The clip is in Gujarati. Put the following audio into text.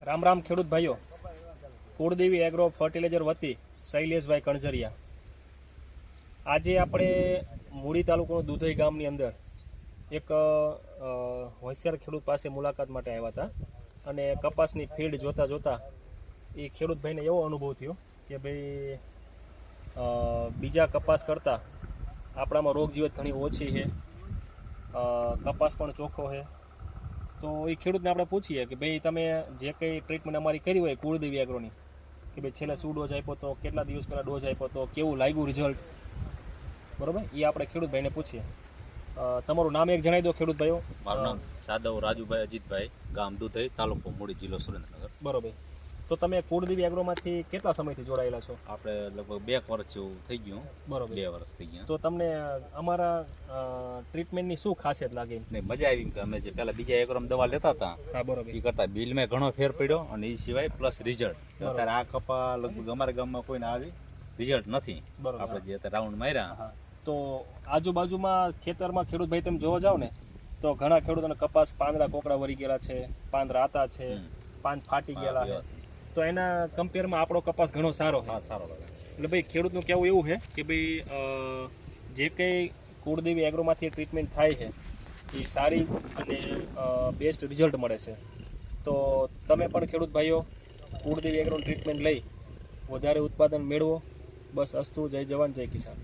રામ રામ ખેડૂત ભાઈઓ, કુળદેવી એગ્રો ફર્ટિલાઇઝર વતી શૈલેષભાઈ કણઝરિયા. આજે આપણે મૂળી તાલુકાનું દુધઈ ગામની અંદર એક હોશિયાર ખેડૂત પાસે મુલાકાત માટે આવ્યા હતા અને કપાસની ફિલ્ડ જોતા જોતા એ ખેડૂતભાઈને એવો અનુભવ થયો કે ભાઈ બીજા કપાસ કરતાં આપણામાં રોગ જીવત ઘણી ઓછી છે, કપાસ પણ ચોખ્ખો છે. તો એ ખેડૂતને આપણે પૂછીએ કે ભાઈ તમે જે કંઈ ટ્રીટમેન્ટ અમારી કરી હોય કુળદેવી એગ્રોની, કે ભાઈ છેલ્લે શું ડોઝ આપ્યો હતો, કેટલા દિવસ પહેલાં ડોઝ આપ્યો હતો, કેવું લાગ્યું રિઝલ્ટ, બરાબર? એ આપણે ખેડૂતભાઈને પૂછીએ. તમારું નામ એક જણાવી દો ખેડૂતભાઈઓ. મારું નામ સાદવ રાજુભાઈ અજીતભાઈ, ગામ દુધઈ, તાલુકો મૂળી, જિલ્લો સુરેન્દ્રનગર. બરોબર. તો તમે કુળદેવી એગ્રોમાંથી કેટલા સમયથી જોડાયેલા છો? આપણે લગભગ 2 વર્ષ જેવું થઈ ગયું. બરોબર, 2 વર્ષ થઈ ગયા. તો તમને અમારા ટ્રીટમેન્ટની શું ખાસિયત લાગી? નહીં, મજા આવી કે અમે જે પહેલા બીજા એગ્રોમાં દવા લેતા હતા હા, બરોબર. એ કરતા બિલમાં ઘણો ફેર પડ્યો અને એ સિવાય પ્લસ રિઝલ્ટ. અત્યારે આ કપા લગભગ અમારા ગામમાં કોઈને આવી રિઝલ્ટ નથી. બરોબર. આપણે જે અત્યારે રાઉન્ડ માર્યા તો આજુબાજુમાં ખેતરમાં ખેડૂત ભાઈ તમે જોવા જાઓ ને તો ઘણા ખેડૂતોને કપાસ પાંદડા કોકડા વળી ગયેલા છે, પાન રાતા છે, પાન ફાટી ગયેલા છે. તો એના કમ્પેરમાં આપણો કપાસ ઘણો સારો છે. સારો લાગે. એટલે ભાઈ ખેડૂતનું કહેવું એવું છે કે ભાઈ જે કંઈ કુળદેવી એગ્રોમાંથી ટ્રીટમેન્ટ થાય છે એ સારી અને બેસ્ટ રિઝલ્ટ મળે છે. તો તમે પણ ખેડૂત ભાઈઓ કુળદેવી એગ્રોની ટ્રીટમેન્ટ લઈ વધારે ઉત્પાદન મેળવો. બસ અસ્તુ. જય જવાન, જય કિસાન.